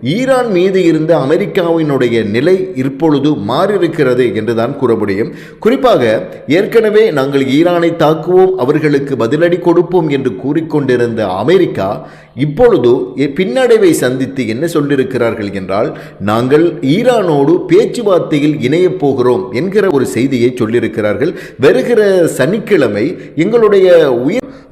Iran மீது இருந்த அமெரிக்காவினுடைய நிலை இப்பொழுது மாறியிருக்கிறது என்றுதான் கூற முடியும். குறிப்பாக ஏற்கனவே நாங்கள் ஈரானை தாக்குவோம், அவர்களுக்கு பதிலடி கொடுப்போம் என்று கூறிக்கொண்டிருந்த அமெரிக்கா இப்பொழுது பின்னடைவை சந்தித்து என்ன சொல்லியிருக்கிறார்கள் என்றால், நாங்கள் ஈரானோடு பேச்சுவார்த்தையில் இணையப் போகிறோம் என்கிற ஒரு செய்தியை சொல்லியிருக்கிறார்கள். வருகிற சனிக்கிழமை எங்களுடைய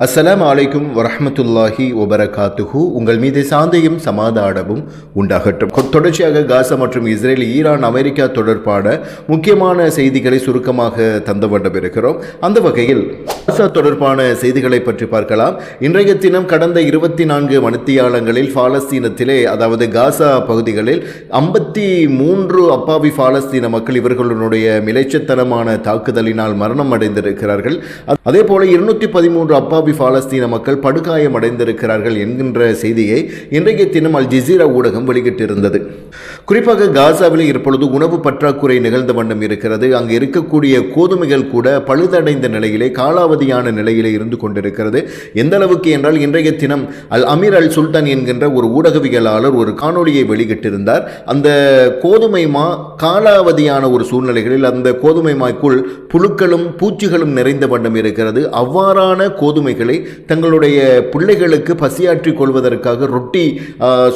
அஸ்ஸலாமு அலைக்கும் வரஹ்மத்துல்லாஹி வபரகாத்துஹு. உங்கள் மீது சாந்தியும் சமாதானமும் உண்டாகட்டும். தொடர்ச்சியாக காசா மற்றும் இஸ்ரேல், ஈரான், அமெரிக்கா தொடர்பான முக்கியமான செய்திகளை சுருக்கமாக தந்து கொண்டு இருக்கிறோம். அந்த வகையில் காசா தொடர்பான செய்திகளை பற்றி பார்க்கலாம். இன்றைய தினம் கடந்த 24 மணித்தியாலங்களில் பாலஸ்தீனத்திலே, அதாவது காசா பகுதிகளில் 53 அப்பாவி பாலஸ்தீன மக்கள் இவர்களுடைய மிலைச்சத்தனமான தாக்குதலினால் மரணம் அடைந்திருக்கிறார்கள். அதே போல 213 அப்பாவி பாலஸ்தீன மக்கள் படுகாயம் அடைந்திருக்கிறார்கள் என்கின்ற செய்தியை இன்றைய தினம் அல் ஜசீரா ஊடகம் வெளியிட்டிருந்தது. குறிப்பாக காசாவில் இப்பொழுது உணவு பற்றாக்குறை நிகழ்ந்த வண்ணம் இருக்கிறது. அங்கு இருக்கக்கூடிய கோதுமைகள் கூட பழுதடைந்த நிலையிலே, காலாவதியான நிலையிலே இருந்து கொண்டிருக்கிறது. எந்த அளவுக்கு என்றால், இன்றைய தினம் அல் அமீர் அல் சுல்தான் என்கின்ற ஒரு ஊடகவியலாளர் ஒரு காணொலியை வெளியிட்டிருந்தார். அந்த கோதுமை மா காலாவதியான ஒரு சூழ்நிலைகளில் அந்த கோதுமை மாய்க்குள் புழுக்களும் பூச்சிகளும் நிறைந்த வண்ணம் இருக்கிறது. அவ்வாறான கோதுமைகளை தங்களுடைய பிள்ளைகளுக்கு பசியாற்றிக் கொள்வதற்காக ரொட்டி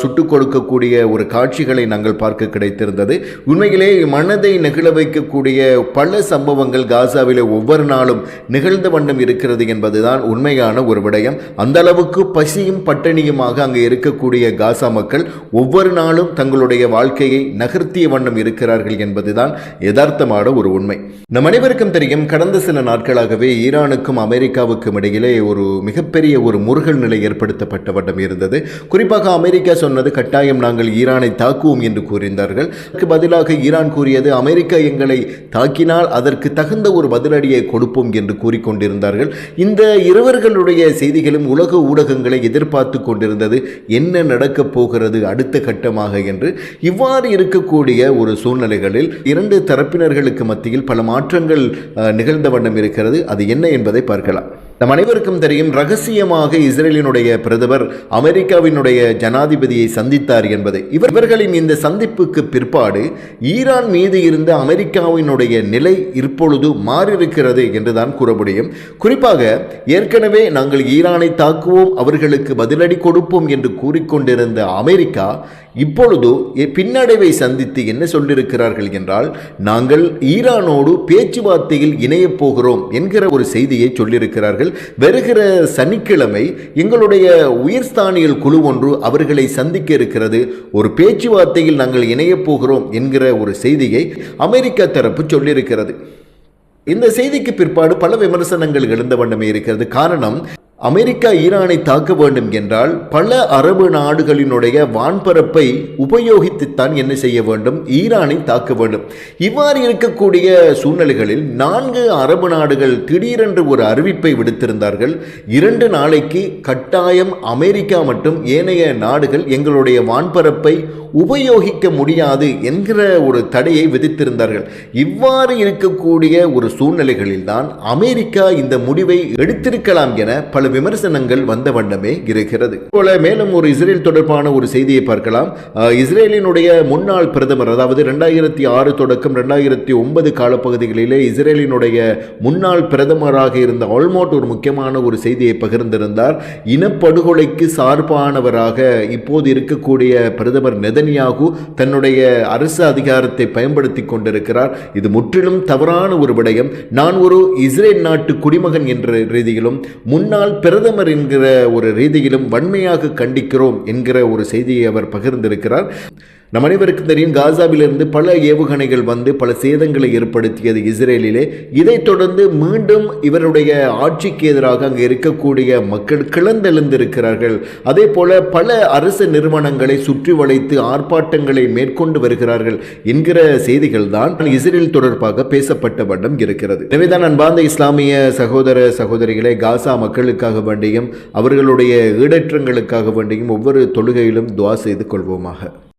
சுட்டுக் கொடுக்கக்கூடிய ஒரு காட்சிகளை நாங்கள் பார்க்க கிடைத்திருந்தது. உண்மையிலே மனதை நெகிழ வைக்கக்கூடிய பல சம்பவங்கள் காசாவிலே ஒவ்வொரு நாளும் நிகழ்ந்த வண்ணம் இருக்கிறது என்பதுதான் உண்மையான ஒரு விடயம். அந்த அளவுக்கு பசியும் பட்டினியுமாக அங்கு இருக்கக்கூடிய காசா மக்கள் ஒவ்வொரு நாளும் தங்களுடைய வாழ்க்கையை நகர்த்திய வண்ணம் இருக்கிறார்கள் என்பதுதான் யதார்த்தமான ஒரு உண்மை. நம் அனைவருக்கும் தெரியும், கடந்த சில நாட்களாகவே ஈரானுக்கும் அமெரிக்காவுக்கும் இடையிலே ஒரு மிகப்பெரிய ஒரு முருகல் நிலை ஏற்படுத்தப்பட்ட வண்ணம் இருந்தது. குறிப்பாக அமெரிக்கா சொன்னது, கட்டாயம் நாங்கள் ஈரானை தாக்குவோம் என்று கூறினார்கள். அதற்கு பதிலாக ஈரான் கூறியது, அமெரிக்கா எங்களை தாக்கினால் அதற்கு தகுந்த ஒரு பதிலடியை கொடுப்போம் என்று கூறிக்கொண்டிருந்தார்கள். இந்த இருவர்களுடைய செய்திகளும் உலக ஊடகங்களை எதிர்பார்த்து கொண்டிருந்தது, என்ன நடக்கப் போகிறது அடுத்த கட்டமாக என்று. இவ்வாறு இருக்கக்கூடிய ஒரு சூழ்நிலைகளில் இரண்டு தரப்பினர்களுக்கு மத்தியில் பல மாற்றங்கள் நிகழ்ந்த வண்ணம் இருக்கிறது. அது என்ன என்பதை பார்க்கலாம். நம் அனைவருக்கும் தெரியும், ரகசியமாக இஸ்ரேலினுடைய பிரதமர் அமெரிக்காவினுடைய ஜனாதிபதியை சந்தித்தார் என்பதை. இவர்களின் இந்த சந்திப்புக்கு பிற்பாடு ஈரான் மீது இருந்த அமெரிக்காவினுடைய நிலை இப்பொழுது மாறியிருக்கிறது என்றுதான் கூற முடியும். குறிப்பாக ஏற்கனவே நாங்கள் ஈரானை தாக்குவோம், அவர்களுக்கு பதிலடி கொடுப்போம் என்று கூறிக்கொண்டிருந்த அமெரிக்கா இப்பொழுது பின்னடைவை சந்தித்து என்ன சொல்லியிருக்கிறார்கள் என்றால், நாங்கள் ஈரானோடு பேச்சுவார்த்தையில் இணையப் போகிறோம் என்கிற ஒரு செய்தியை சொல்லியிருக்கிறார்கள். வருகிற சனிக்கிழமை எங்களுடைய உயர்ஸ்தானியல் குழு ஒன்று அவர்களை சந்திக்க இருக்கிறது, ஒரு பேச்சுவார்த்தையில் நாங்கள் இணையப் போகிறோம் என்கிற ஒரு செய்தியை அமெரிக்கா தரப்பு சொல்லியிருக்கிறது. இந்த செய்திக்கு பிற்பாடு பல விமர்சனங்கள் எழுந்த வண்ணமே இருக்கிறது. காரணம், அமெரிக்கா ஈரானை தாக்க வேண்டும் என்றால் பல அரபு நாடுகளினுடைய வான்பரப்பை உபயோகித்துத்தான் என்ன செய்ய வேண்டும், ஈரானை தாக்க வேண்டும். இவ்வாறு இருக்கக்கூடிய சூழ்நிலைகளில் 4 அரபு நாடுகள் திடீரென்று ஒரு அறிவிப்பை விடுத்திருந்தார்கள். 2 நாளைக்கு கட்டாயம் அமெரிக்கா மற்றும் ஏனைய நாடுகள் எங்களுடைய வான்பரப்பை உபயோகிக்க முடியாது என்கிற ஒரு தடையை விதித்திருந்தார்கள். இவ்வாறு இருக்கக்கூடிய ஒரு சூழ்நிலைகளில் தான் அமெரிக்கா இந்த முடிவை எடுத்திருக்கலாம் என பல விமர்சனங்கள் வந்த வண்ணமே இருக்கிறது. போல மேலும் ஒரு இஸ்ரேல் தொடர்பான ஒரு செய்தியை பார்க்கலாம். இஸ்ரேலினுடைய முன்னாள் பிரதமர், அதாவது 2006 தொடக்கம் 2009 காலப்பகுதிகளிலே இஸ்ரேலினுடைய முன்னாள் பிரதமராக இருந்த ஆல்மோட் ஒரு முக்கியமான ஒரு செய்தியை பகிர்ந்திருந்தார். இனப்படுகொலைக்கு சார்பானவராக இப்போது இருக்கக்கூடிய பிரதமர் நெதன்யாகு தன்னுடைய அரசு அதிகாரத்தை பயன்படுத்தி கொண்டிருக்கிறார். இது முற்றிலும் தவறான ஒரு விடயம். நான் ஒரு இஸ்ரேல் நாட்டு குடிமகன் என்ற ரீதியிலும் முன்னாள் பிரதமர் என்கிற ஒரு ரீதியிலும் வன்மையாக கண்டிக்கிறோம் என்கிற ஒரு செய்தியை அவர் பகிர்ந்திருக்கிறார். நம் அனைவருக்கும் தெரியும், காசாவிலிருந்து பல ஏவுகணைகள் வந்து பல சேதங்களை ஏற்படுத்தியது இஸ்ரேலிலே. இதைத் தொடர்ந்து மீண்டும் இவருடைய ஆட்சிக்கு எதிராக அங்கு இருக்கக்கூடிய மக்கள் கிளந்தெழுந்திருக்கிறார்கள். அதே போல பல அரசு நிறுவனங்களை சுற்றி வளைத்து ஆர்ப்பாட்டங்களை மேற்கொண்டு வருகிறார்கள் என்கிற செய்திகள் தான் இஸ்ரேல் தொடர்பாக பேசப்பட்ட வண்ணம் இருக்கிறது. எனவேதான் அன்பார்ந்த இஸ்லாமிய சகோதர சகோதரிகளை, காசா மக்களுக்காக வேண்டியும் அவர்களுடைய ஈடேற்றங்களுக்காக வேண்டியும் ஒவ்வொரு தொழுகையிலும் துஆ செய்து கொள்வோமாக.